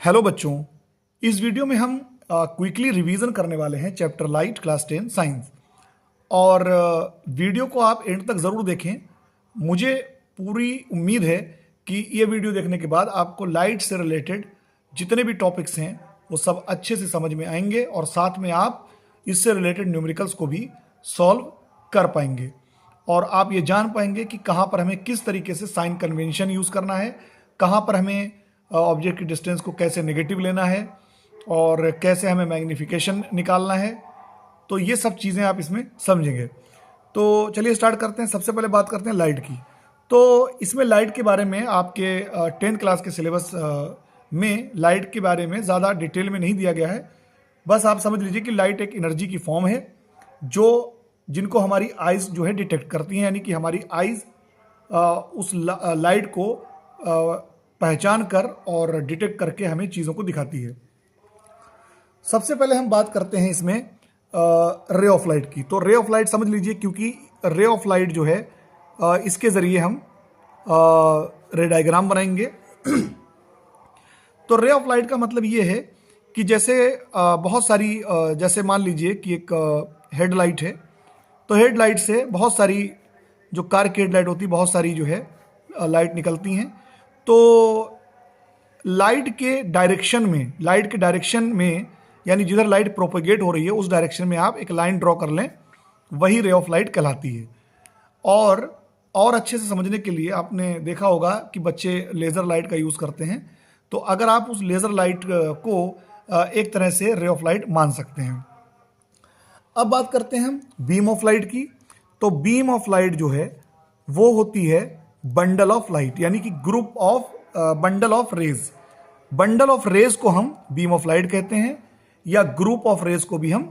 Hello बच्चों, इस video में हम क्विकली रिवीजन करने वाले हैं चैप्टर लाइट क्लास 10 साइंस। और वीडियो को आप एंड तक ज़रूर देखें। मुझे पूरी उम्मीद है कि ये वीडियो देखने के बाद आपको लाइट से रिलेटेड जितने भी टॉपिक्स हैं वो सब अच्छे से समझ में आएंगे और साथ में आप इससे रिलेटेड न्यूमेरिकल्स को भी सॉल्व कर पाएंगे और आप ये जान पाएंगे कि कहाँ पर हमें किस तरीके से साइन कन्वेंशन यूज़ करना है, कहाँ पर हमें ऑब्जेक्ट की डिस्टेंस को कैसे नेगेटिव लेना है और कैसे हमें मैग्नीफिकेशन निकालना है। तो ये सब चीज़ें आप इसमें समझेंगे। तो चलिए स्टार्ट करते हैं। सबसे पहले बात करते हैं लाइट की। तो इसमें लाइट के बारे में आपके 10th क्लास के सिलेबस में लाइट के बारे में ज़्यादा डिटेल में नहीं दिया गया है। बस आप समझ लीजिए कि लाइट एक एनर्जी की फॉर्म है जिनको हमारी आइज़ जो है डिटेक्ट करती हैं, यानी कि हमारी आइज़ उस लाइट को पहचान कर और डिटेक्ट करके हमें चीज़ों को दिखाती है। सबसे पहले हम बात करते हैं इसमें रे ऑफ लाइट की। तो रे ऑफ लाइट समझ लीजिए, क्योंकि रे ऑफ लाइट जो है इसके ज़रिए हम रे डायग्राम बनाएंगे। तो रे ऑफ लाइट का मतलब ये है कि जैसे बहुत सारी जैसे मान लीजिए कि एक हेडलाइट है, तो हेडलाइट से बहुत सारी जो कार की हेडलाइट होती है, बहुत सारी जो है लाइट निकलती हैं। तो लाइट के डायरेक्शन में यानी जिधर लाइट प्रोपेगेट हो रही है उस डायरेक्शन में आप एक लाइन ड्रॉ कर लें, वही रे ऑफ लाइट कहलाती है। और अच्छे से समझने के लिए आपने देखा होगा कि बच्चे लेज़र लाइट का यूज़ करते हैं। तो अगर आप उस लेज़र लाइट को एक तरह से रे ऑफ लाइट मान सकते हैं। अब बात करते हैं हम बीम ऑफ लाइट की। तो बीम ऑफ लाइट जो है वो होती है बंडल ऑफ लाइट, यानी कि group of bundle of rays. Bundle of rays को हम बीम ऑफ लाइट कहते हैं, या ग्रुप ऑफ रेज को भी हम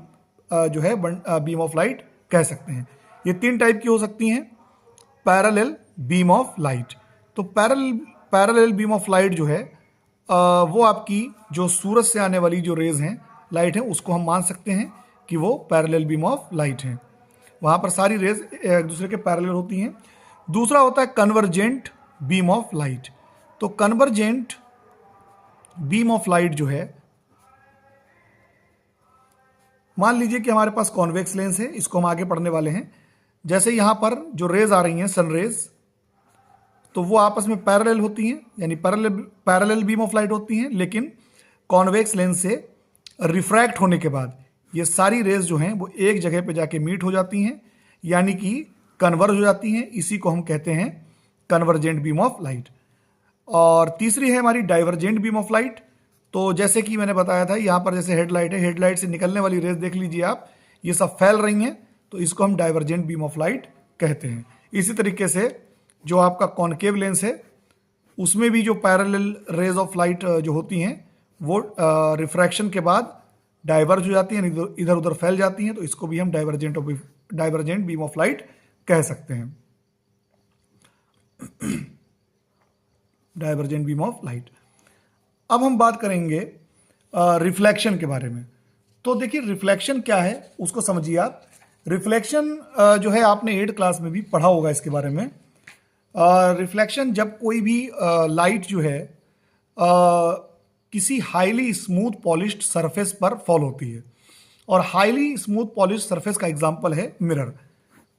जो है बीम ऑफ लाइट कह सकते हैं। ये 3 टाइप की हो सकती हैं। Parallel beam of light. तो पैरेलल बीम ऑफ लाइट जो है वो आपकी जो सूरज से आने वाली जो रेज हैं, लाइट है, उसको हम मान सकते हैं कि वो पैरेलल बीम ऑफ लाइट हैं। वहाँ पर सारी रेज एक दूसरे के पैरेलल होती हैं। दूसरा होता है कन्वर्जेंट बीम ऑफ लाइट। तो कन्वर्जेंट बीम ऑफ लाइट जो है, मान लीजिए कि हमारे पास कॉन्वेक्स लेंस है, इसको हम आगे पढ़ने वाले हैं। जैसे यहाँ पर जो रेज आ रही हैं सन रेज, तो वो आपस में पैरेलल होती हैं, यानी पैरेलल बीम ऑफ लाइट होती हैं। लेकिन कॉन्वेक्स लेंस से रिफ्रैक्ट होने के बाद ये सारी रेज जो हैं वो एक जगह पे जाके मीट हो जाती हैं, यानी कि कन्वर्ज हो जाती हैं। इसी को हम कहते हैं कन्वर्जेंट बीम ऑफ लाइट। और तीसरी है हमारी डाइवर्जेंट बीम ऑफ लाइट। तो जैसे कि मैंने बताया था, यहाँ पर जैसे हेडलाइट है, हेडलाइट से निकलने वाली रेज देख लीजिए आप, ये सब फैल रही हैं, तो इसको हम डाइवर्जेंट बीम ऑफ लाइट कहते हैं। इसी तरीके से जो आपका कॉनकेव लेंस है, उसमें भी जो पैरेलल रेज ऑफ लाइट जो होती हैं वो रिफ्रैक्शन के बाद डाइवर्ज हो जाती हैं, इधर उधर फैल जाती हैं, तो इसको भी हम डाइवर्जेंट बीम ऑफ लाइट कह सकते हैं। Divergent beam of light. अब हम बात करेंगे रिफ्लेक्शन के बारे में। तो देखिए रिफ्लेक्शन क्या है उसको समझिए आप। रिफ्लेक्शन जो है आपने 8th क्लास में भी पढ़ा होगा इसके बारे में। रिफ्लेक्शन जब कोई भी लाइट जो है किसी हाईली स्मूथ पॉलिश्ड सरफेस पर फॉल होती है, और हाईली स्मूथ पॉलिश्ड सरफेस का एग्जांपल है मिरर।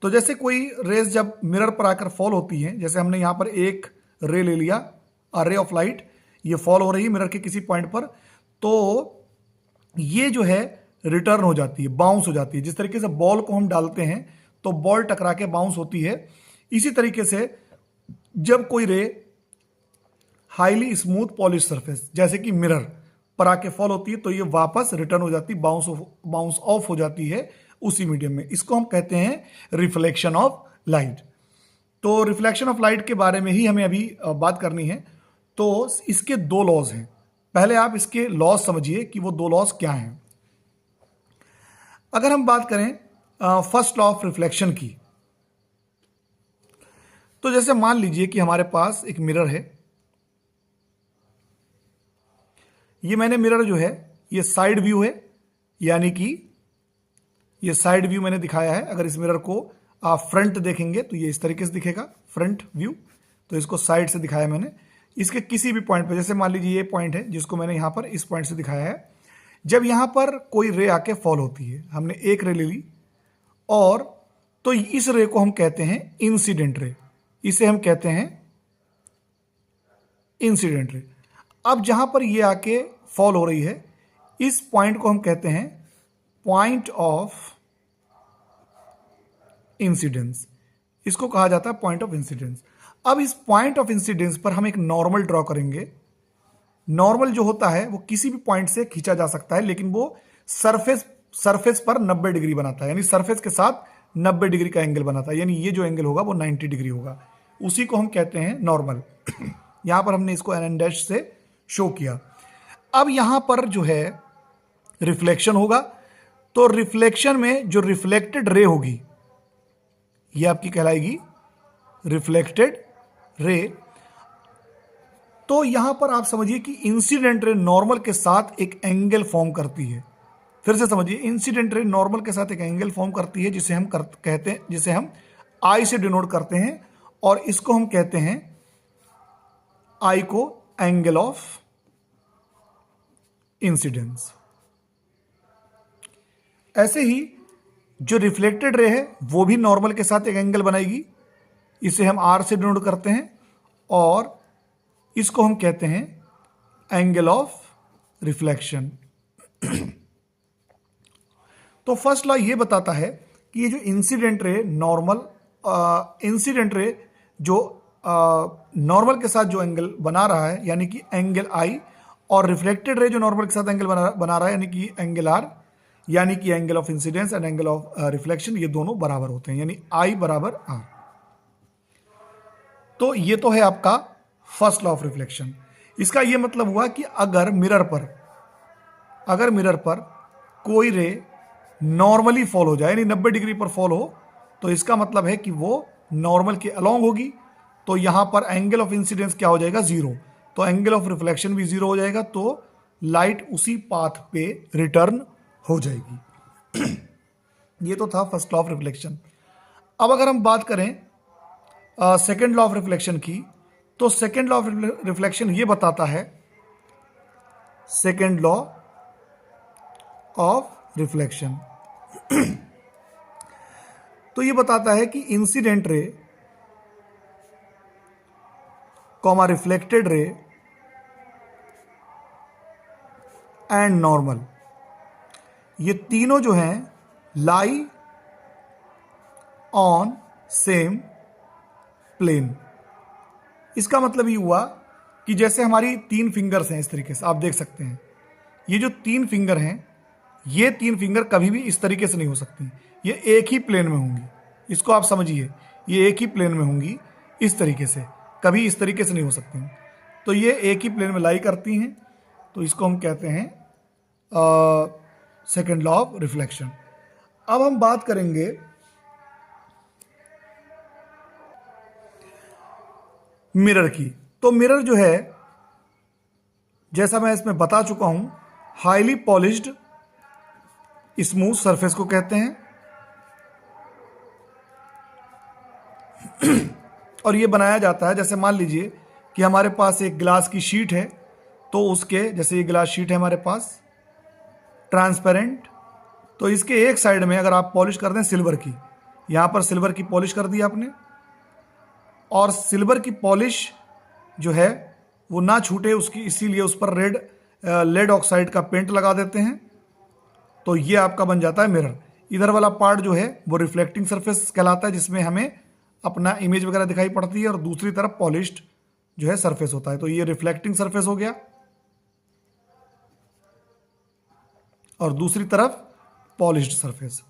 तो जैसे कोई रेज जब मिरर पर आकर फॉल होती हैं, जैसे हमने यहाँ पर एक रे ले लिया, रे ऑफ लाइट, ये फॉल हो रही है मिरर के किसी पॉइंट पर, तो ये जो है रिटर्न हो जाती है, बाउंस हो जाती है। जिस तरीके से बॉल को हम डालते हैं तो बॉल टकरा के बाउंस होती है, इसी तरीके से जब कोई रे हाईली स्मूथ पॉलिश सरफेस जैसे कि मिरर पर आके फॉल होती है, तो ये वापस रिटर्न हो जाती है, बाउंस ऑफ हो जाती है उसी मीडियम में। इसको हम कहते हैं रिफ्लेक्शन ऑफ लाइट। तो रिफ्लेक्शन ऑफ लाइट के बारे में ही हमें अभी बात करनी है। तो इसके 2 लॉज हैं। पहले आप इसके लॉज समझिए कि वो 2 लॉज क्या हैं। अगर हम बात करें फर्स्ट लॉ ऑफ रिफ्लेक्शन की, तो जैसे मान लीजिए कि हमारे पास एक मिरर है। ये मैंने मिरर जो है ये साइड व्यू है, यानी कि ये साइड व्यू मैंने दिखाया है। अगर इस मिरर को आप फ्रंट देखेंगे तो ये इस तरीके से दिखेगा, फ्रंट व्यू। तो इसको साइड से दिखाया मैंने। इसके किसी भी पॉइंट पर, जैसे मान लीजिए ये पॉइंट है जिसको मैंने यहाँ पर इस पॉइंट से दिखाया है, जब यहाँ पर कोई रे आके फॉल होती है, हमने एक रे ले ली, और तो इस रे को हम कहते हैं इंसिडेंट रे, इसे हम कहते हैं इंसिडेंट रे। अब जहां पर ये आके फॉल हो रही है, इस पॉइंट को हम कहते हैं पॉइंट ऑफ इंसिडेंस, इसको कहा जाता है पॉइंट ऑफ इंसिडेंस। अब इस पॉइंट ऑफ इंसिडेंस पर हम एक नॉर्मल ड्रॉ करेंगे। नॉर्मल जो होता है वो किसी भी पॉइंट से खींचा जा सकता है, लेकिन वो सरफेस पर 90 डिग्री बनाता है, यानी सरफेस के साथ 90 डिग्री का एंगल बनाता है, यानी ये जो एंगल होगा वो 90 डिग्री होगा, उसी को हम कहते हैं नॉर्मल। यहां पर हमने इसको एन डैश से शो किया। अब यहां पर जो है रिफ्लेक्शन होगा, तो रिफ्लेक्शन में जो रिफ्लेक्टेड रे होगी ये आपकी कहलाएगी रिफ्लेक्टेड रे। तो यहां पर आप समझिए कि इंसिडेंट रे नॉर्मल के साथ एक एंगल फॉर्म करती है। फिर से समझिए, इंसिडेंट रे नॉर्मल के साथ एक एंगल फॉर्म करती है, जिसे हम कहते हैं, जिसे हम आई से डिनोट करते हैं, और इसको हम कहते हैं, आई को एंगल ऑफ इंसिडेंस। ऐसे ही जो रिफ्लेक्टेड रे है वो भी नॉर्मल के साथ एक एंगल बनाएगी, इसे हम आर से डिनोट करते हैं, और इसको हम कहते हैं एंगल ऑफ रिफ्लेक्शन। तो फर्स्ट लॉ ये बताता है कि ये जो इंसिडेंट रे इंसिडेंट रे जो नॉर्मल के साथ जो एंगल बना रहा है, यानी कि एंगल आई, और रिफ्लेक्टेड रे जो नॉर्मल के साथ एंगल बना रहा है, यानी कि एंगल आर, यानी कि angle of incidence and angle of reflection, ये दोनों बराबर होते हैं, यानी आई बराबर आर। तो ये तो है आपका फर्स्ट लॉ ऑफ रिफ्लेक्शन। इसका ये मतलब हुआ कि अगर मिरर पर कोई रे नॉर्मली फॉल हो जाए, यानी 90 डिग्री पर फॉल हो, तो इसका मतलब है कि वो नॉर्मल के अलोंग होगी, तो यहां पर एंगल ऑफ इंसिडेंस क्या हो जाएगा, 0, तो एंगल ऑफ रिफ्लेक्शन भी 0 हो जाएगा, तो लाइट उसी पाथ पे रिटर्न हो जाएगी। ये तो था फर्स्ट लॉ ऑफ रिफ्लेक्शन। अब अगर हम बात करें सेकेंड लॉ ऑफ रिफ्लेक्शन की, तो सेकेंड लॉ ऑफ रिफ्लेक्शन ये बताता है, सेकेंड लॉ ऑफ रिफ्लेक्शन तो ये बताता है कि incident ray comma reflected ray and normal, ये तीनों जो हैं लाई ऑन सेम प्लेन। इसका मतलब ये हुआ कि जैसे हमारी 3 फिंगर्स हैं, इस तरीके से आप देख सकते हैं, ये जो 3 फिंगर हैं, ये 3 फिंगर कभी भी इस तरीके से नहीं हो सकती, ये एक ही प्लेन में होंगी। इसको आप समझिए, ये एक ही प्लेन में होंगी इस तरीके से, कभी इस तरीके से नहीं हो सकती। तो ये एक ही प्लेन में लाई करती हैं, तो इसको हम कहते हैं सेकेंड लॉ ऑफ रिफ्लेक्शन। अब हम बात करेंगे मिरर की। तो मिरर जो है, जैसा मैं इसमें बता चुका हूं, हाईली पॉलिश्ड स्मूथ सरफेस को कहते हैं, और ये बनाया जाता है, जैसे मान लीजिए कि हमारे पास एक ग्लास की शीट है, तो उसके, जैसे ये ग्लास शीट है हमारे पास ट्रांसपेरेंट, तो इसके एक साइड में अगर आप पॉलिश कर दें सिल्वर की, यहाँ पर सिल्वर की पॉलिश कर दी आपने, और सिल्वर की पॉलिश जो है वो ना छूटे उसकी, इसीलिए उस पर लेड ऑक्साइड का पेंट लगा देते हैं, तो ये आपका बन जाता है मिरर। इधर वाला पार्ट जो है वो रिफ्लेक्टिंग सरफेस कहलाता है, जिसमें हमें अपना इमेज वगैरह दिखाई पड़ती है, और दूसरी तरफ पॉलिश्ड जो है सरफेस होता है, तो ये रिफ्लेक्टिंग सरफेस हो गया, और दूसरी तरफ पॉलिश्ड सरफेस।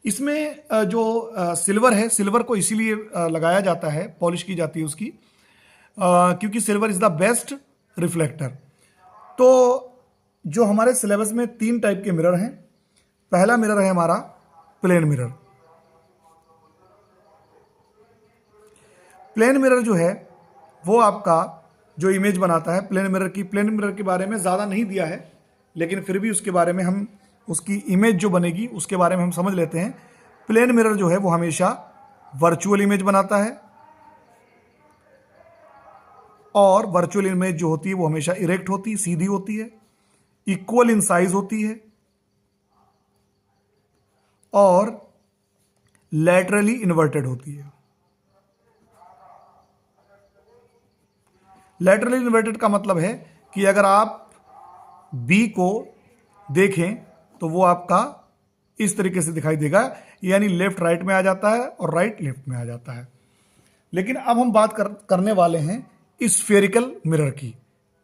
इसमें जो सिल्वर है, सिल्वर को इसीलिए लगाया जाता है, पॉलिश की जाती है उसकी, क्योंकि silver is the best reflector. तो जो हमारे सिलेबस में 3 टाइप के मिरर हैं। पहला मिरर है हमारा प्लेन मिरर। प्लेन मिरर जो है वो आपका जो इमेज बनाता है, प्लेन मिरर के बारे में ज़्यादा नहीं दिया है, लेकिन फिर भी उसके बारे में हम, उसकी इमेज जो बनेगी उसके बारे में हम समझ लेते हैं। प्लेन मिरर जो है वो हमेशा वर्चुअल इमेज बनाता है, और वर्चुअल इमेज जो होती है वो हमेशा इरेक्ट होती है, सीधी होती है, इक्वल इन साइज होती है और लैटरली इन्वर्टेड होती है। लैटरली इन्वर्टेड का मतलब है कि अगर आप बी को देखें तो वो आपका इस तरीके से दिखाई देगा, यानी लेफ्ट राइट में आ जाता है और राइट लेफ्ट में आ जाता है। लेकिन अब हम बात करने वाले हैं स्फेरिकल मिरर की,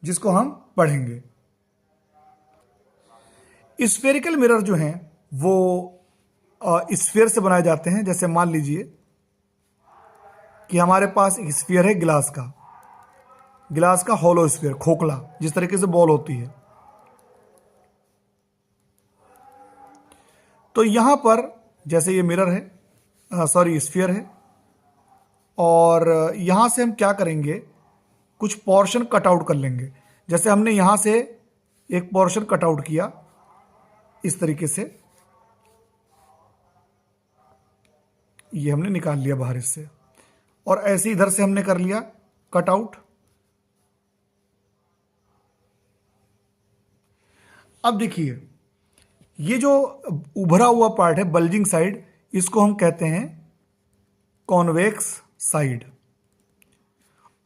जिसको हम पढ़ेंगे। स्फेरिकल मिरर जो हैं वो स्फीयर से बनाए जाते हैं। जैसे मान लीजिए कि हमारे पास एक स्फीयर है गिलास का हॉलो स्फीयर, खोखला, जिस तरीके से बॉल होती है। तो यहां पर जैसे ये मिरर है, स्फीयर है, और यहां से हम क्या करेंगे, कुछ पोर्शन कट आउट कर लेंगे। जैसे हमने यहां से एक पोर्शन कट आउट किया इस तरीके से, ये हमने निकाल लिया बाहर इससे, और ऐसे इधर से हमने कर लिया कट आउट। अब देखिए ये जो उभरा हुआ पार्ट है, बल्जिंग साइड, इसको हम कहते हैं कॉन्वेक्स साइड,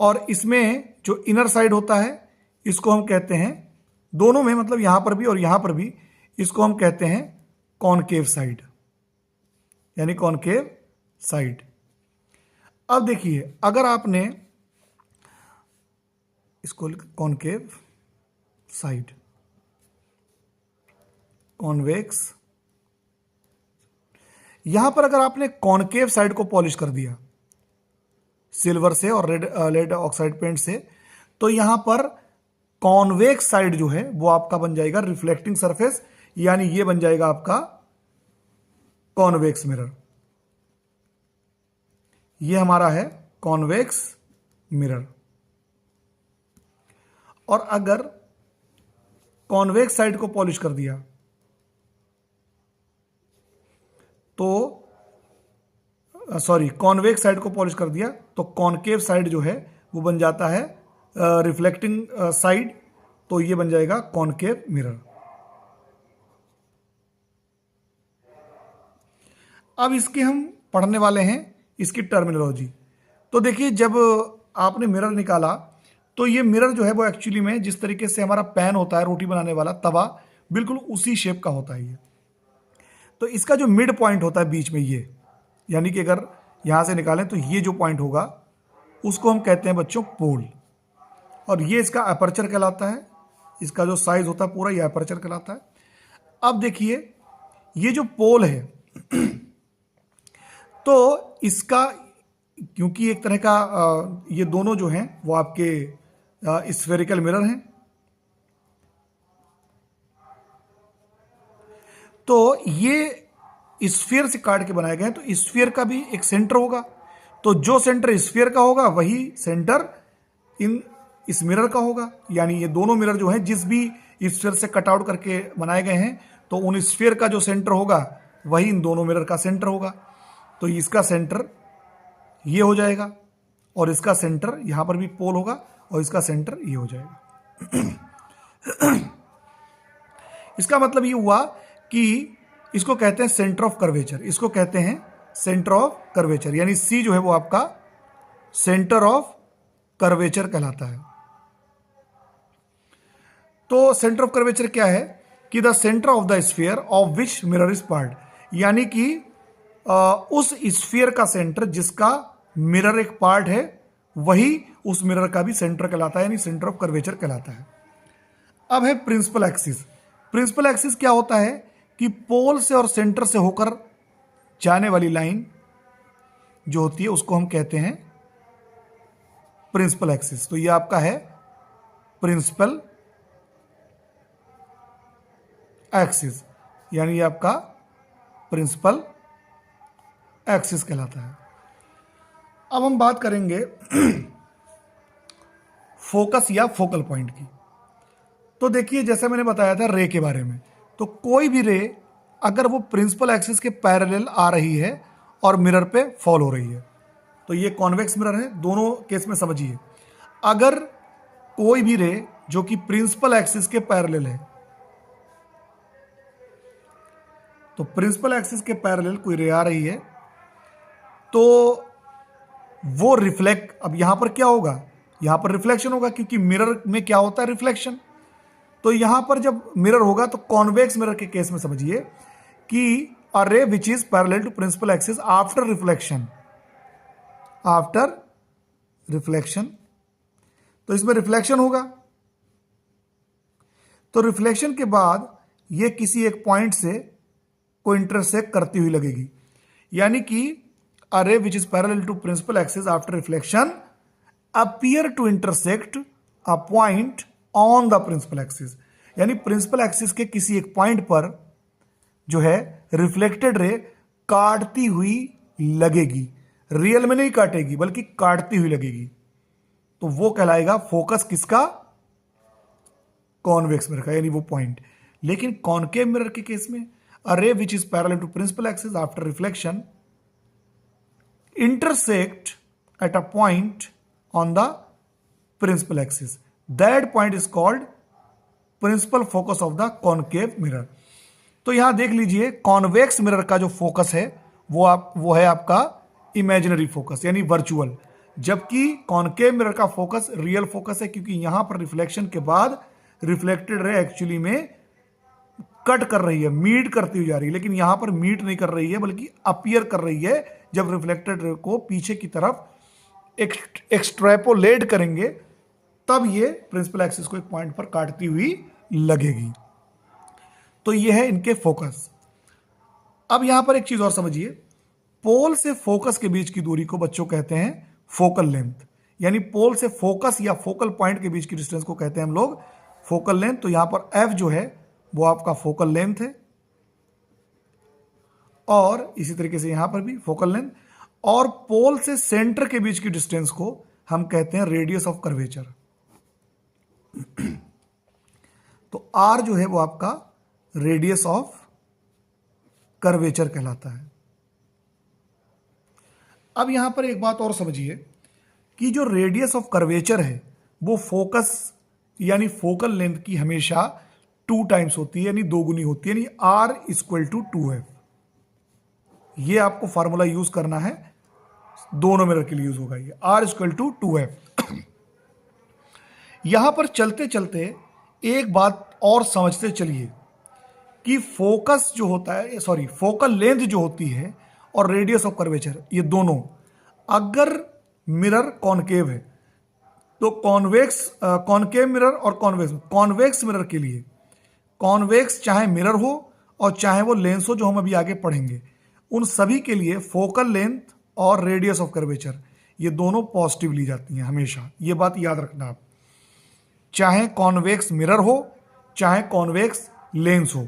और इसमें जो इनर साइड होता है इसको हम कहते हैं, दोनों में मतलब यहां पर भी और यहां पर भी, इसको हम कहते हैं कॉनकेव साइड, यानी कॉनकेव साइड। अब देखिए अगर आपने इसको कॉनकेव साइड, कॉन्वेक्स, यहां पर अगर आपने कॉनकेव साइड को पॉलिश कर दिया सिल्वर से और लेड ऑक्साइड पेंट से, तो यहां पर कॉन्वेक्स साइड जो है वो आपका बन जाएगा रिफ्लेक्टिंग सरफेस, यानी ये बन जाएगा आपका कॉन्वेक्स मिरर। ये हमारा है कॉन्वेक्स मिरर। और अगर कॉन्वेक्स साइड को पॉलिश कर दिया तो कॉन्वेक्स साइड को पॉलिश कर दिया तो कॉनकेव साइड जो है वो बन जाता है रिफ्लेक्टिंग साइड, तो ये बन जाएगा कॉनकेव मिरर। अब इसके हम पढ़ने वाले हैं इसकी टर्मिनोलॉजी। तो देखिए जब आपने मिरर निकाला तो ये मिरर जो है वो एक्चुअली में जिस तरीके से हमारा पैन होता है, रोटी बनाने वाला तवा, बिल्कुल उसी शेप का होता है ये। तो इसका जो मिड पॉइंट होता है बीच में, ये यानी कि अगर यहां से निकालें तो ये जो पॉइंट होगा उसको हम कहते हैं बच्चों पोल, और ये इसका अपर्चर कहलाता है। इसका जो साइज होता है पूरा ये अपर्चर कहलाता है। अब देखिए ये जो पोल है तो इसका, क्योंकि एक तरह का ये दोनों जो हैं वो आपके स्फेरिकल मिरर हैं, तो ये स्फीयर से काट के बनाए गए हैं। तो स्फीयर का भी एक सेंटर होगा, तो जो सेंटर स्फीयर का होगा वही सेंटर इस मिरर का होगा। यानी ये दोनों मिरर जो हैं जिस भी स्फीयर से कट आउट करके बनाए गए हैं, तो उन स्फीयर का जो सेंटर होगा वही इन दोनों मिरर का सेंटर होगा। तो इसका सेंटर ये हो जाएगा, और इसका सेंटर यहां पर भी पोल होगा, और इसका सेंटर ये हो जाएगा। इसका मतलब ये हुआ कि इसको कहते हैं सेंटर ऑफ कर्वेचर, इसको कहते हैं सेंटर ऑफ कर्वेचर, यानी सी जो है वो आपका सेंटर ऑफ कर्वेचर कहलाता है। तो सेंटर ऑफ कर्वेचर क्या है कि the centre of the sphere of which mirror is part, यानी कि उस स्फीयर का सेंटर जिसका मिरर एक पार्ट है वही उस मिरर का भी सेंटर कहलाता है, यानी सेंटर ऑफ कर्वेचर कहलाता है। अब है प्रिंसिपल एक्सिस। प्रिंसिपल एक्सिस क्या होता है कि पोल से और सेंटर से होकर जाने वाली लाइन जो होती है उसको हम कहते हैं प्रिंसिपल एक्सिस। तो ये आपका है प्रिंसिपल एक्सिस, यानी ये आपका प्रिंसिपल एक्सिस कहलाता है। अब हम बात करेंगे फोकस या फोकल पॉइंट की। तो देखिए जैसे मैंने बताया था रे के बारे में, तो कोई भी रे अगर वो प्रिंसिपल एक्सिस के पैरेलल आ रही है और मिरर पे फॉल हो रही है, तो ये कॉन्वेक्स मिरर है। दोनों केस में समझिए, अगर कोई भी रे जो कि प्रिंसिपल एक्सिस के पैरेलल है, तो प्रिंसिपल एक्सिस के पैरेलल कोई रे आ रही है तो वो रिफ्लेक्ट, अब यहां पर क्या होगा, यहां पर रिफ्लेक्शन होगा, क्योंकि मिरर में क्या होता है, रिफ्लेक्शन। तो यहां पर जब मिरर होगा तो कॉन्वेक्स मिरर के केस में समझिए कि a ray which is parallel to principal axis after reflection, after reflection, तो इसमें रिफ्लेक्शन होगा। तो रिफ्लेक्शन के बाद ये किसी एक पॉइंट से को इंटरसेक्ट करती हुई लगेगी, यानी कि a ray which is parallel to principal axis after reflection appear to intersect a point on the principal axis, यानी प्रिंसिपल एक्सिस के किसी एक पॉइंट पर जो है रिफ्लेक्टेड रे काटती हुई लगेगी, रियल में नहीं काटेगी बल्कि काटती हुई लगेगी, तो वो कहलाएगा फोकस किसका, कॉन्वेक्स मिरर का, यानी वो पॉइंट। लेकिन कॉनकेव मिरर के केस में a ray which is parallel to principal axis after reflection intersect at a point on the principal axis, that point is called principal focus of the concave mirror। तो यहां देख लीजिए convex mirror का जो focus है वो है आपका इमेजिनरी फोकस यानी वर्चुअल, जबकि कॉनकेव मिरर का फोकस रियल फोकस है, क्योंकि यहां पर रिफ्लेक्शन के बाद रिफ्लेक्टेड रे एक्चुअली में कट कर रही है, मीट करती हुई जा रही है, लेकिन यहां पर मीट नहीं कर रही है बल्कि अपीयर कर रही है। जब रिफ्लेक्टेड रे को पीछे की तरफ एक्सट्रैपोलेट करेंगे तब ये प्रिंसिपल एक्सिस को एक पॉइंट पर काटती हुई लगेगी। तो ये है इनके फोकस। अब यहां पर एक चीज और समझिए, पोल से फोकस के बीच की दूरी को बच्चों कहते हैं फोकल लेंथ, यानी पोल से फोकस या फोकल पॉइंट के बीच की डिस्टेंस को कहते हैं हम लोग फोकल लेंथ। तो यहां पर एफ जो है वो आपका फोकल लेंथ है, और इसी तरीके से यहां पर भी फोकल लेंथ, और पोल से सेंटर के बीच की डिस्टेंस को हम कहते हैं रेडियस ऑफ कर्वेचर। तो आर जो है वो आपका रेडियस ऑफ कर्वेचर कहलाता है। अब यहां पर एक बात और समझिए कि जो रेडियस ऑफ कर्वेचर है वो फोकस यानी फोकल लेंथ की हमेशा 2 टाइम्स होती है, यानी 2 गुनी होती है, यानी R इक्वल टू 2F। ये आपको फार्मूला यूज करना है, दोनों मिरर के लिए यूज होगा ये, R इक्वल टू 2F। यहां पर चलते चलते एक बात और समझते चलिए कि फोकस जो होता है, सॉरी फोकल लेंथ जो होती है और रेडियस ऑफ कर्वेचर, ये दोनों अगर मिरर कॉनकेव है तो कॉनकेव मिरर और कॉन्वेक्स मिरर के लिए, कॉन्वेक्स चाहे मिरर हो और चाहे वो लेंस हो जो हम अभी आगे पढ़ेंगे, उन सभी के लिए फोकल लेंथ और रेडियस ऑफ कर्वेचर ये दोनों पॉजिटिव ली जाती हैं हमेशा। ये बात याद रखना आप, चाहे कॉन्वेक्स मिरर हो चाहे कॉन्वेक्स लेंस हो,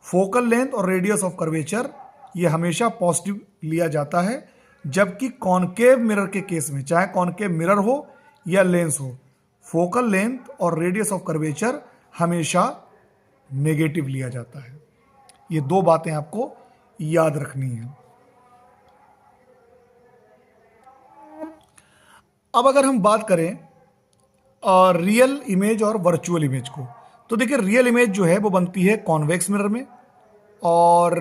फोकल लेंथ और रेडियस ऑफ कर्वेचर ये हमेशा पॉजिटिव लिया जाता है। जबकि कॉनकेव मिरर के केस में चाहे कॉनकेव मिरर हो या लेंस हो, फोकल लेंथ और रेडियस ऑफ कर्वेचर हमेशा नेगेटिव लिया जाता है। ये 2 बातें आपको याद रखनी है। अब अगर हम बात करें रियल इमेज और वर्चुअल इमेज को, तो देखिए रियल इमेज जो है वो बनती है कॉन्वेक्स मिरर में, और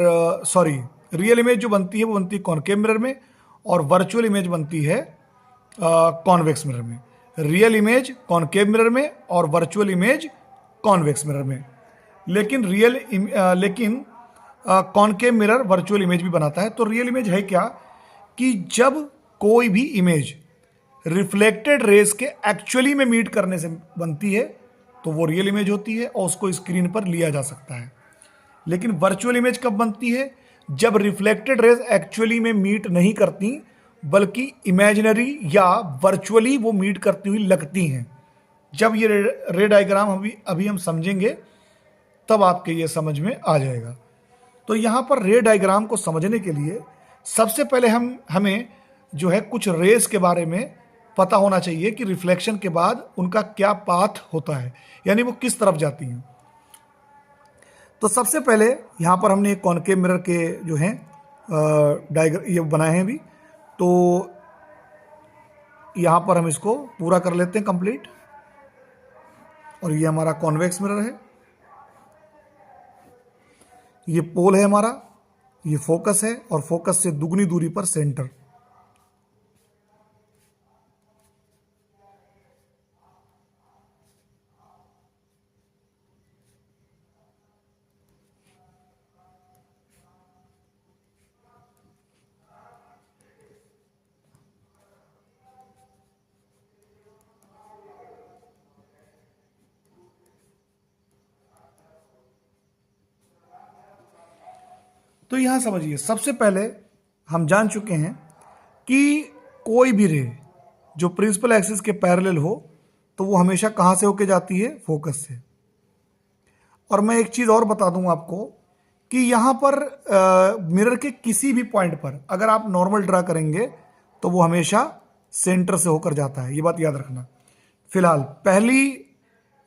रियल इमेज जो बनती है वो बनती है कॉनकेव मिरर में, और वर्चुअल इमेज बनती है कॉन्वेक्स मिरर में। रियल इमेज कॉनकेव मिरर में और वर्चुअल इमेज कॉन्वेक्स मिरर में। लेकिन कॉनकेव मिरर वर्चुअल इमेज भी बनाता है। तो रियल इमेज है क्या कि जब कोई भी इमेज रिफ्लेक्टेड रेस के एक्चुअली में मीट करने से बनती है तो वो रियल इमेज होती है और उसको स्क्रीन पर लिया जा सकता है। लेकिन वर्चुअल इमेज कब बनती है, जब रिफ्लेक्टेड रेस एक्चुअली में मीट नहीं करती बल्कि इमेजिनरी या वर्चुअली वो मीट करती हुई लगती हैं। जब ये रे डायग्राम अभी हम समझेंगे तब आपके ये समझ में आ जाएगा। तो यहाँ पर रे डायग्राम को समझने के लिए सबसे पहले हमें जो है कुछ रेस के बारे में पता होना चाहिए कि रिफ्लेक्शन के बाद उनका क्या पाथ होता है, यानी वो किस तरफ जाती हैं। तो सबसे पहले यहाँ पर हमने एक कॉनकेव मिरर के जो हैं ये बनाए हैं अभी, तो यहाँ पर हम इसको पूरा कर लेते हैं कंप्लीट। और ये हमारा कॉन्वेक्स मिरर है, ये पोल है हमारा, ये फोकस है, और फोकस से दुगनी दूरी पर सेंटर। तो यहां समझिए, सबसे पहले हम जान चुके हैं कि कोई भी रे जो प्रिंसिपल एक्सिस के पैरेलल हो तो वो हमेशा कहां से होके जाती है, फोकस से। और मैं एक चीज और बता दूं आपको कि यहां पर मिरर के किसी भी पॉइंट पर अगर आप नॉर्मल ड्रा करेंगे तो वो हमेशा सेंटर से होकर जाता है, ये बात याद रखना। फिलहाल पहली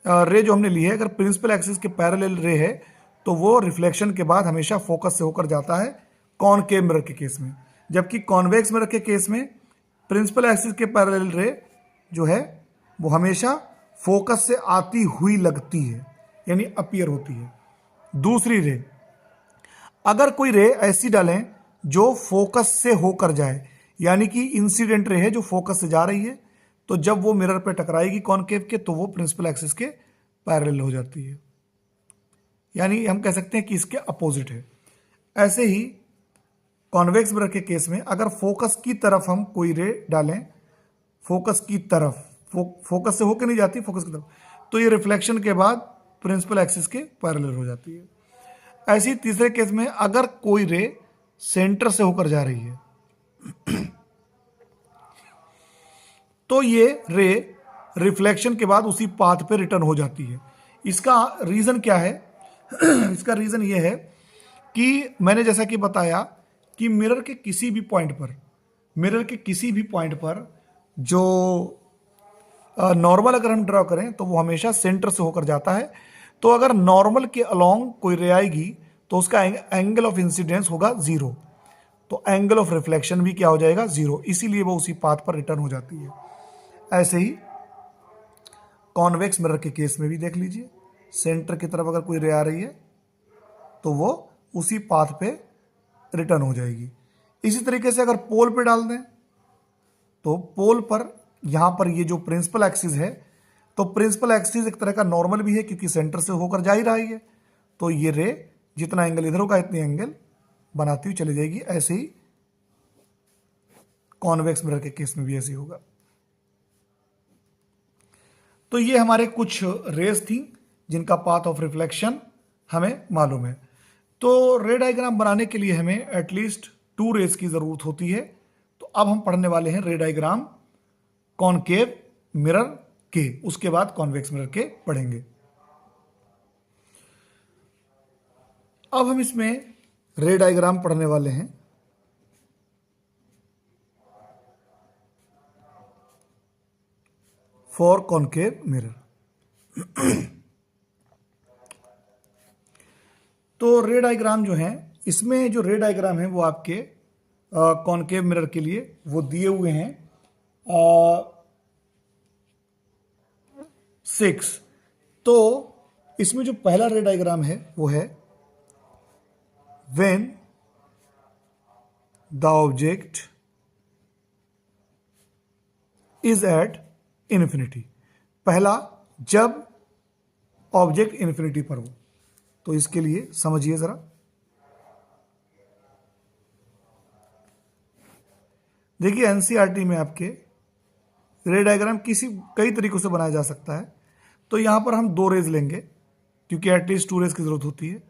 रे जो हमने ली है, अगर प्रिंसिपल एक्सिस के पैरेलल रे है तो वो रिफ्लेक्शन के बाद हमेशा फोकस से होकर जाता है कॉनकेव मिरर के केस में। जबकि कॉन्वेक्स मिरर के केस में प्रिंसिपल एक्सिस के पैरेलल रे जो है वो हमेशा फोकस से आती हुई लगती है, यानी अपीयर होती है। दूसरी रे, अगर कोई रे ऐसी डालें जो फोकस से होकर जाए, यानी कि इंसिडेंट रे है जो फोकस से जा रही है, तो जब वो मिरर पे टकराएगी कॉनकेव के तो वो प्रिंसिपल एक्सिस के पैरेलल हो जाती है, यानी हम कह सकते हैं कि इसके अपोजिट है। ऐसे ही कॉन्वेक्स मिरर के केस में अगर फोकस की तरफ हम कोई रे डालें, फोकस की तरफ, फोकस से होकर नहीं जाती, फोकस की तरफ, तो ये रिफ्लेक्शन के बाद प्रिंसिपल एक्सिस के पैरेलल हो जाती है। ऐसे ही तीसरे केस में अगर कोई रे सेंटर से होकर जा रही है तो ये रे रिफ्लेक्शन के बाद उसी पाथ पे रिटर्न हो जाती है। इसका रीजन क्या है? इसका रीजन ये है कि मैंने जैसा कि बताया कि मिरर के किसी भी पॉइंट पर जो नॉर्मल अगर हम ड्रॉ करें तो वो हमेशा सेंटर से होकर जाता है। तो अगर नॉर्मल के अलोंग कोई रे आएगी तो उसका एंगल ऑफ इंसिडेंस होगा 0, तो एंगल ऑफ रिफ्लेक्शन भी क्या हो जाएगा, 0, इसीलिए वो उसी पाथ पर रिटर्न हो जाती है। ऐसे ही कॉन्वेक्स मिरर के केस में भी देख लीजिए, सेंटर की तरफ अगर कोई रे आ रही है तो वो उसी पाथ पे रिटर्न हो जाएगी। इसी तरीके से अगर पोल पे डाल दें तो पोल पर यहां पर ये जो प्रिंसिपल एक्सिस है, तो प्रिंसिपल एक्सिस एक तरह का नॉर्मल भी है क्योंकि सेंटर से होकर जा ही रही है, तो ये रे जितना एंगल इधर होगा इतनी एंगल बनाती हुई चली जाएगी। ऐसे ही कॉन्वेक्स मिरर के केस में भी ऐसे होगा। तो ये हमारे कुछ रेस थी जिनका पाथ ऑफ रिफ्लेक्शन हमें मालूम है। तो रे डायग्राम बनाने के लिए हमें एटलीस्ट 2 रेस की जरूरत होती है। तो अब हम पढ़ने वाले हैं रे डायग्राम कॉनकेव मिरर के, उसके बाद कॉन्वेक्स मिरर के पढ़ेंगे। अब हम इसमें रे डायग्राम पढ़ने वाले हैं फॉर कॉनकेव मिरर। तो रे डायग्राम जो है, इसमें जो रे डायग्राम है वो आपके कॉनकेव मिरर के लिए वो दिए हुए हैं 6। तो इसमें जो पहला रे डायग्राम है वो है when the object is at infinity. पहला, जब ऑब्जेक्ट इन्फिनिटी पर हो। तो इसके लिए समझिए जरा, देखिए एनसीईआरटी में आपके रे डायग्राम कई तरीकों से बनाया जा सकता है। तो यहां पर हम 2 रेज लेंगे क्योंकि एटलीस्ट 2 रेज की जरूरत होती है।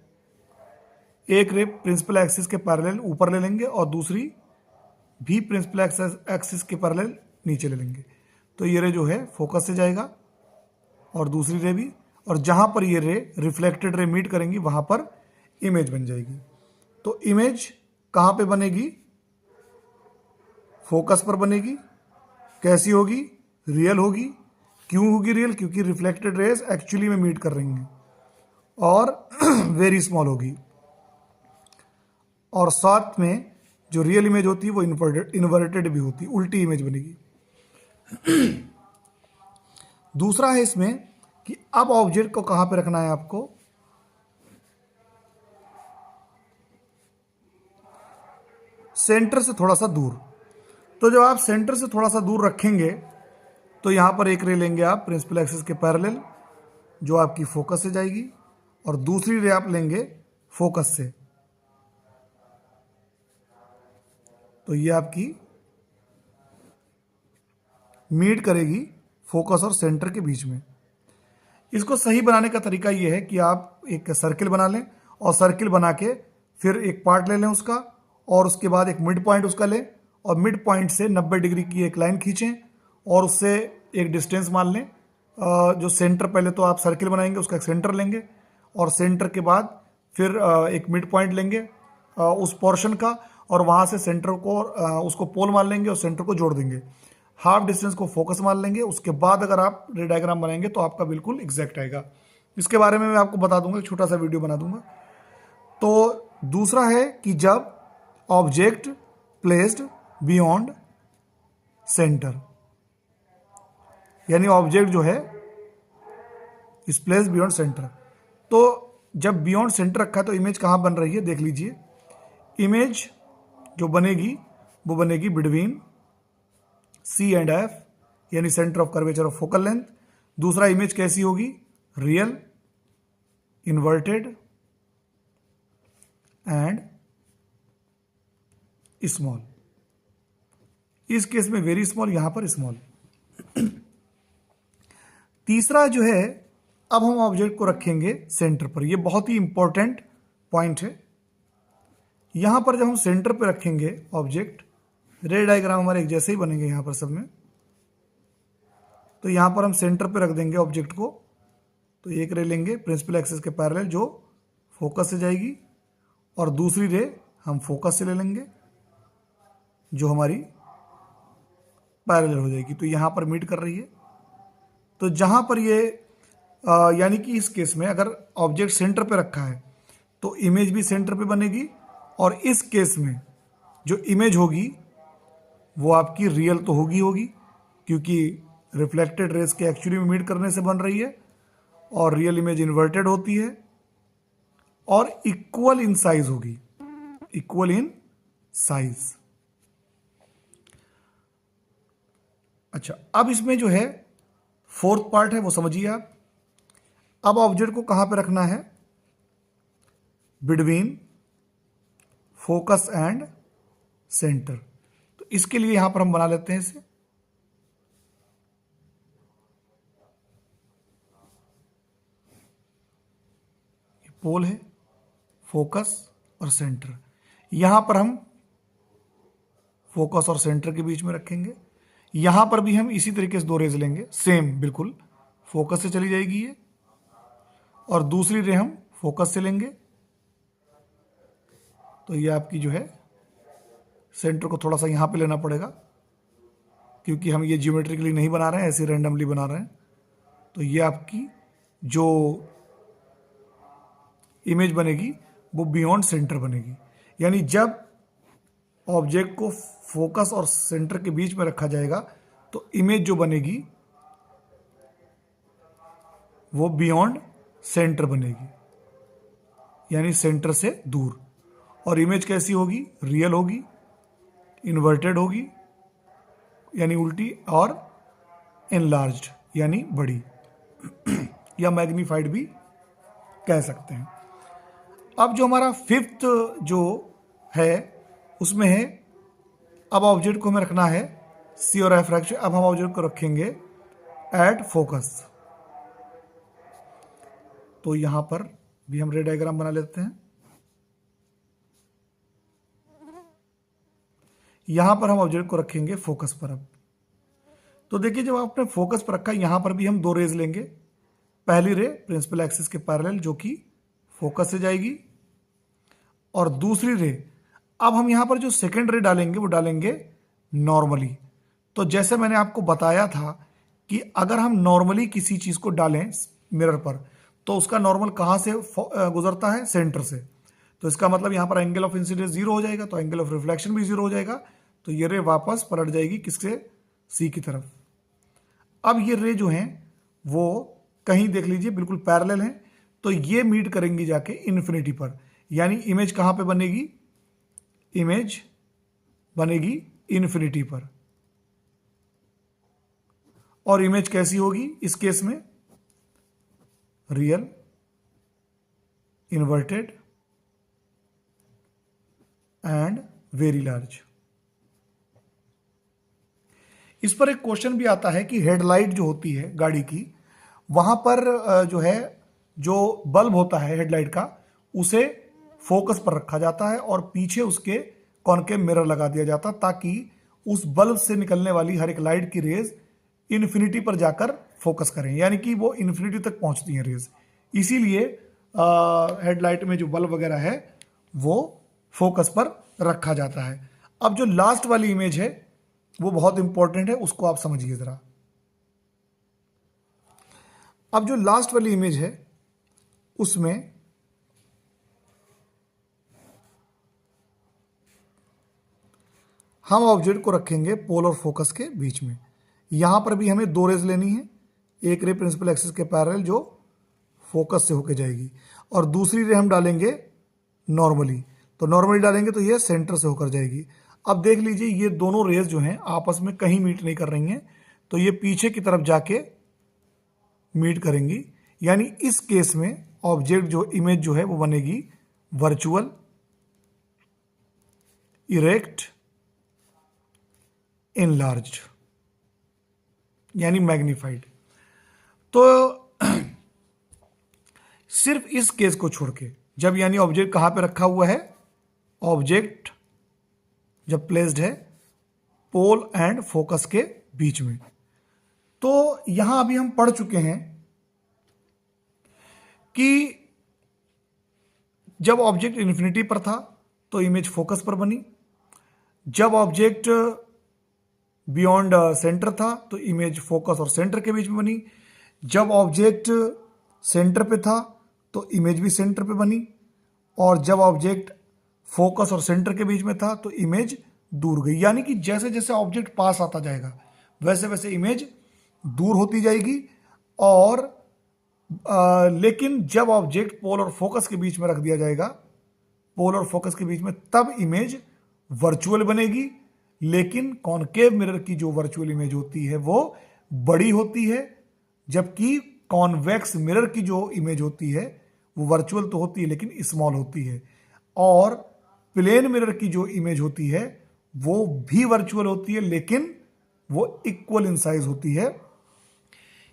एक रे प्रिंसिपल एक्सिस के पैरेलल ऊपर ले लेंगे और दूसरी भी प्रिंसिपल एक्सिस के पैरेलल नीचे ले लेंगे। तो ये रे जो है फोकस से जाएगा और दूसरी रे भी, और जहां पर ये रे रिफ्लेक्टेड रे मीट करेंगी वहां पर इमेज बन जाएगी। तो इमेज कहां पे बनेगी, फोकस पर बनेगी। कैसी होगी, रियल होगी। क्यों होगी रियल, क्योंकि रिफ्लेक्टेड रेज एक्चुअली में मीट कर रही हैं, और वेरी स्मॉल होगी। और साथ में जो रियल इमेज होती है वो इन्वर्टेड भी होती है, उल्टी इमेज बनेगी। दूसरा है इसमें कि अब ऑब्जेक्ट को कहां पे रखना है आपको, सेंटर से थोड़ा सा दूर। तो जब आप सेंटर से थोड़ा सा दूर रखेंगे तो यहां पर एक रे लेंगे आप प्रिंसिपल एक्सिस के पैरेलल, जो आपकी फोकस से जाएगी, और दूसरी रे आप लेंगे फोकस से। तो ये आपकी मीट करेगी फोकस और सेंटर के बीच में। इसको सही बनाने का तरीका ये है कि आप एक सर्किल बना लें, और सर्किल बना के फिर एक पार्ट ले लें उसका, और उसके बाद एक मिड पॉइंट उसका लें, और मिड पॉइंट से 90 डिग्री की एक लाइन खींचें, और उससे एक डिस्टेंस मान लें। जो सेंटर, पहले तो आप सर्किल बनाएंगे, उसका एक सेंटर लेंगे, और सेंटर के बाद फिर एक मिड पॉइंट लेंगे उस पोर्शन का, और वहाँ से सेंटर को उसको पोल मान लेंगे और सेंटर को जोड़ देंगे। हाफ डिस्टेंस को फोकस मान लेंगे। उसके बाद अगर आप रे डायग्राम बनाएंगे तो आपका बिल्कुल एग्जैक्ट आएगा। इसके बारे में मैं आपको बता दूंगा, एक छोटा सा वीडियो बना दूंगा। तो दूसरा है कि जब ऑब्जेक्ट प्लेस्ड बियॉन्ड सेंटर, यानी ऑब्जेक्ट जो है इस प्लेस बियॉन्ड सेंटर। तो जब बियॉन्ड सेंटर रखा है तो इमेज कहाँ बन रही है, देख लीजिए। इमेज जो बनेगी वो बनेगी बिटवीन सी एंड एफ, यानी centre of curvature of focal length. दूसरा इमेज कैसी होगी, रियल, इन्वर्टेड एंड स्मॉल। इस केस में वेरी स्मॉल, यहां पर स्मॉल। तीसरा जो है, अब हम ऑब्जेक्ट को रखेंगे सेंटर पर। यह बहुत ही इंपॉर्टेंट पॉइंट है। यहां पर जब हम सेंटर पर रखेंगे ऑब्जेक्ट, रे डायग्राम हमारे एक जैसे ही बनेंगे यहां पर सब में। तो यहां पर हम सेंटर पे रख देंगे ऑब्जेक्ट को। तो एक रे लेंगे प्रिंसिपल एक्सिस के पैरेलल जो फोकस से जाएगी, और दूसरी रे हम फोकस से ले लेंगे जो हमारी पैरेलल हो जाएगी। तो यहां पर मीट कर रही है। तो जहां पर ये यानी कि इस केस में अगर ऑब्जेक्ट सेंटर पे रखा है तो इमेज भी सेंटर पे बनेगी, और इस केस में जो इमेज होगी वो आपकी रियल तो होगी, क्योंकि रिफ्लेक्टेड रेस के एक्चुअली में मीट करने से बन रही है, और रियल इमेज इन्वर्टेड होती है, और इक्वल इन साइज होगी, इक्वल इन साइज। अच्छा, अब इसमें जो है फोर्थ पार्ट है वो समझिए आप। अब ऑब्जेक्ट को कहां पे रखना है, बिटवीन फोकस एंड सेंटर। तो इसके लिए यहां पर हम बना लेते हैं इसे। पोल है, फोकस और सेंटर। यहां पर हम फोकस और सेंटर के बीच में रखेंगे। यहां पर भी हम इसी तरीके से दो रेज लेंगे, सेम बिल्कुल। फोकस से चली जाएगी ये, और दूसरी रे हम फोकस से लेंगे। तो ये आपकी जो है सेंटर को थोड़ा सा यहां पे लेना पड़ेगा, क्योंकि हम ये जियोमेट्रिकली नहीं बना रहे हैं, ऐसे रैंडमली बना रहे हैं। तो ये आपकी जो इमेज बनेगी वो बियॉन्ड सेंटर बनेगी। यानी जब ऑब्जेक्ट को फोकस और सेंटर के बीच में रखा जाएगा तो इमेज जो बनेगी वो बियॉन्ड सेंटर बनेगी, यानी सेंटर से दूर। और इमेज कैसी होगी, रियल होगी, इन्वर्टेड होगी यानी उल्टी, और एनलार्ज्ड यानी बड़ी या मैग्नीफाइड भी कह सकते हैं। अब जो हमारा फिफ्थ जो है उसमें है, अब ऑब्जेक्ट को हमें रखना है सी और एफ फ्रैक्चर। अब हम ऑब्जेक्ट को रखेंगे एट फोकस। तो यहां पर भी हम रे डायग्राम बना लेते हैं। यहां पर हम ऑब्जेक्ट को रखेंगे फोकस पर। अब तो देखिए, जब आपने फोकस पर रखा, यहां पर भी हम दो रेज लेंगे। पहली रे प्रिंसिपल एक्सिस के पैरेलल जो कि फोकस से जाएगी, और दूसरी रे, अब हम यहां पर जो सेकेंड रे डालेंगे वो डालेंगे नॉर्मली। तो जैसे मैंने आपको बताया था कि अगर हम नॉर्मली किसी चीज को डालें मिरर पर तो उसका नॉर्मल कहां से गुजरता है, सेंटर से। तो इसका मतलब यहां पर एंगल ऑफ इंसिडेंस जीरो हो जाएगा, तो एंगल ऑफ रिफ्लेक्शन भी जीरो हो जाएगा। तो ये रे वापस पलट जाएगी किससे, सी की तरफ। अब ये रे जो हैं वो कहीं देख लीजिए बिल्कुल पैरेलल हैं, तो ये मीट करेंगी जाके इन्फिनिटी पर, यानी इमेज कहां पे बनेगी, इमेज बनेगी इन्फिनिटी पर। और इमेज कैसी होगी इस केस में, real, inverted and very large. इस पर एक क्वेश्चन भी आता है कि हेडलाइट जो होती है गाड़ी की, वहां पर जो है जो बल्ब होता है हेडलाइट का, उसे फोकस पर रखा जाता है और पीछे उसके कॉनकेव मिरर लगा दिया जाता है, ताकि उस बल्ब से निकलने वाली हर एक लाइट की रेज इन्फिनिटी पर जाकर फोकस करें, यानी कि वो इन्फिनिटी तक पहुंचती हैं रेज। इसीलिए हेडलाइट में जो बल्ब वगैरह है वो फोकस पर रखा जाता है। अब जो लास्ट वाली इमेज है वो बहुत इंपॉर्टेंट है, उसको आप समझिए जरा। अब जो लास्ट वाली इमेज है उसमें हम ऑब्जेक्ट को रखेंगे पोल और फोकस के बीच में। यहां पर भी हमें दो रेज लेनी है, एक रे प्रिंसिपल एक्सिस के पैरेलल जो फोकस से होके जाएगी, और दूसरी रे हम डालेंगे नॉर्मली। तो नॉर्मली डालेंगे तो ये सेंटर से होकर जाएगी। अब देख लीजिए ये दोनों रेज जो हैं आपस में कहीं मीट नहीं कर रही हैं, तो ये पीछे की तरफ जाके मीट करेंगी, यानी इस केस में ऑब्जेक्ट जो इमेज जो है वो बनेगी वर्चुअल, इरेक्ट, इनलार्ज्ड, यानी मैग्नीफाइड। तो सिर्फ इस केस को छोड़ के, जब यानी ऑब्जेक्ट कहां पे रखा हुआ है, ऑब्जेक्ट जब प्लेस्ड है पोल एंड फोकस के बीच में, तो यहां अभी हम पढ़ चुके हैं कि जब ऑब्जेक्ट इन्फिनिटी पर था तो इमेज फोकस पर बनी, जब ऑब्जेक्ट बियॉन्ड सेंटर था तो इमेज फोकस और सेंटर के बीच में बनी, जब ऑब्जेक्ट सेंटर पे था तो इमेज भी सेंटर पे बनी, और जब ऑब्जेक्ट फोकस और सेंटर के बीच में था तो इमेज दूर गई। यानी कि जैसे जैसे ऑब्जेक्ट पास आता जाएगा वैसे वैसे इमेज दूर होती जाएगी। और लेकिन जब ऑब्जेक्ट पोल और फोकस के बीच में रख दिया जाएगा, पोल और फोकस के बीच में, तब इमेज वर्चुअल बनेगी। लेकिन कॉनकेव मिरर की जो वर्चुअल इमेज होती है वो बड़ी होती है, जबकि कॉन्वेक्स मिरर की जो इमेज होती है वो वर्चुअल तो होती है लेकिन स्मॉल होती है। और प्लेन मिरर की जो इमेज होती है वो भी वर्चुअल होती है लेकिन वो इक्वल इन साइज होती है।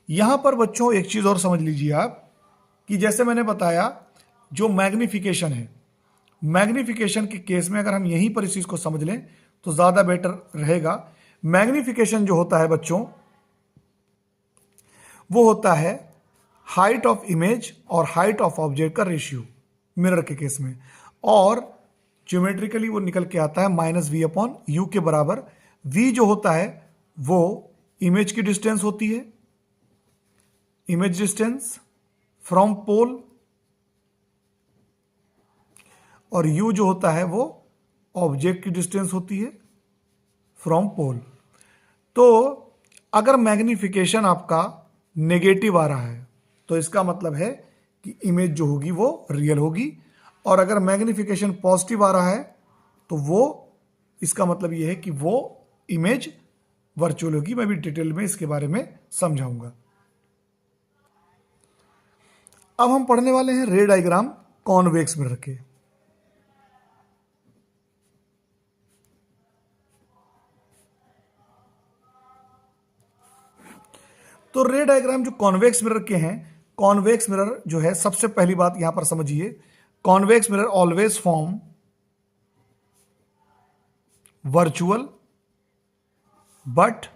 यहां पर बच्चों एक चीज और समझ लीजिए आप, कि जैसे मैंने बताया जो मैग्निफिकेशन है, मैग्निफिकेशन के केस में अगर हम यहीं पर इस चीज को समझ लें तो ज्यादा बेटर रहेगा। मैग्निफिकेशन जो होता है बच्चों वो होता है हाइट ऑफ इमेज और हाइट ऑफ ऑब्जेक्ट का रेशियो मिरर के केस में, और ज्योमेट्रिकली वो निकल के आता है -v/u के बराबर। v जो होता है वो इमेज की डिस्टेंस होती है, इमेज डिस्टेंस फ्रॉम पोल, और u जो होता है वो ऑब्जेक्ट की डिस्टेंस होती है फ्रॉम पोल। तो अगर मैग्निफिकेशन आपका नेगेटिव आ रहा है तो इसका मतलब है कि इमेज जो होगी वो रियल होगी, और अगर मैग्निफिकेशन पॉजिटिव आ रहा है तो वो इसका मतलब ये है कि वो इमेज वर्चुअल होगी। मैं भी डिटेल में इसके बारे में समझाऊंगा। अब हम पढ़ने वाले हैं रे डायग्राम कॉन्वेक्स मिरर के। तो रे डायग्राम जो कॉन्वेक्स मिरर के हैं, कॉन्वेक्स मिरर जो है, सबसे पहली बात यहां पर समझिए, convex mirror always form virtual but,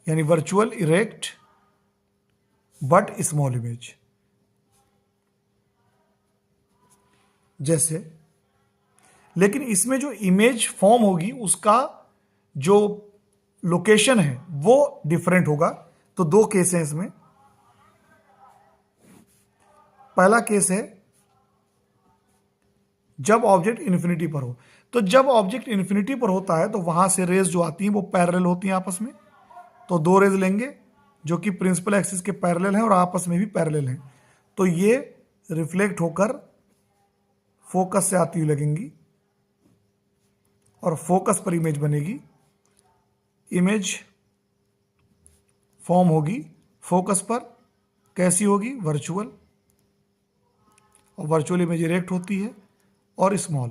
यानी virtual erect but small image. जैसे, लेकिन इसमें जो इमेज फॉर्म होगी उसका जो लोकेशन है वो डिफरेंट होगा। तो दो केस हैं इसमें। पहला केस है जब ऑब्जेक्ट इन्फिनिटी पर हो। तो जब ऑब्जेक्ट इन्फिनिटी पर होता है तो वहां से रेज जो आती हैं वो पैरेलल होती हैं आपस में, तो दो रेज लेंगे, जो कि प्रिंसिपल एक्सिस के पैरेलल हैं और आपस में भी पैरेलल हैं, तो ये रिफ्लेक्ट होकर फोकस से आती हुई लगेंगी और फोकस पर इमेज बनेगी। इमेज फॉर्म होगी फोकस पर, कैसी होगी? वर्चुअल, और वर्चुअल इमेज इरेक्ट होती है और स्मॉल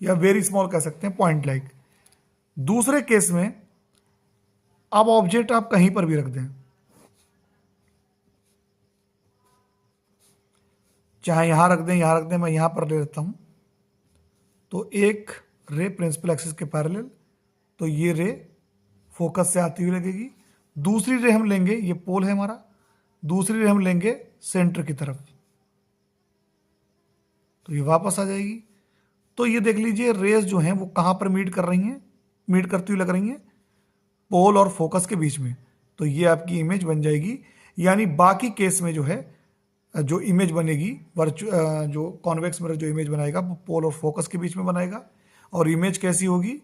या वेरी स्मॉल कह सकते हैं, पॉइंट लाइक। दूसरे केस में अब ऑब्जेक्ट आप कहीं पर भी रख दें, चाहे यहां रख दें, यहां रख दें, मैं यहां पर ले लेता हूं, तो एक रे प्रिंसिपल एक्सिस के पैरेलल, तो ये रे फोकस से आती हुई लगेगी। दूसरी रे हम लेंगे, ये पोल है हमारा, दूसरी रे हम लेंगे सेंटर की तरफ, तो ये वापस आ जाएगी। तो ये देख लीजिए रेज जो हैं वो कहां पर मीट कर रही हैं, मीट करती हुई लग रही हैं, पोल और फोकस के बीच में। तो ये आपकी इमेज बन जाएगी। यानी बाकी केस में जो है जो इमेज बनेगी जो कॉन्वेक्स मिरर जो इमेज बनाएगा वो पोल और फोकस के बीच में बनाएगा, और इमेज कैसी होगी?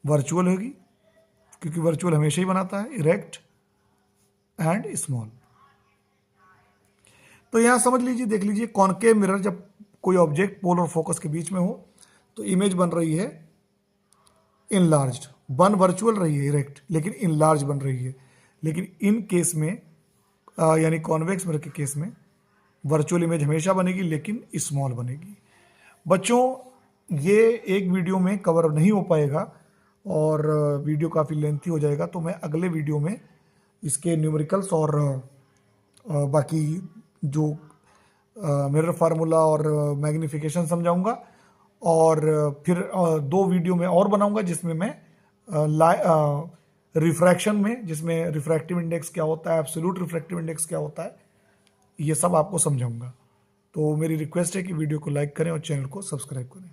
वर्चुअल होगी, क्योंकि वर्चुअल हमेशा ही बनाता है, इरेक्ट एंड स्मॉल। तो यहां समझ लीजिए, देख लीजिए, कॉनकेव मिरर जब कोई ऑब्जेक्ट पोल और फोकस के बीच में हो तो इमेज बन रही है इनलार्ज्ड, बन वर्चुअल रही है इरेक्ट, लेकिन इनलार्ज बन रही है। लेकिन इन केस में यानी कॉन्वेक्स मिरर के केस में वर्चुअल इमेज हमेशा बनेगी लेकिन स्मॉल बनेगी। बच्चों, ये एक वीडियो में कवर नहीं हो पाएगा और वीडियो काफ़ी लेंथी हो जाएगा, तो मैं अगले वीडियो में इसके न्यूमेरिकल्स और बाकी जो मिरर फार्मूला और मैग्नीफिकेशन समझाऊंगा, और फिर 2 वीडियो में और बनाऊंगा जिसमें मैं रिफ्रैक्शन में, जिसमें रिफ्रैक्टिव इंडेक्स क्या होता है, एब्सोल्यूट रिफ्रैक्टिव इंडेक्स क्या होता है, ये सब आपको समझाऊंगा। तो मेरी रिक्वेस्ट है कि वीडियो को लाइक करें और चैनल को सब्सक्राइब करें।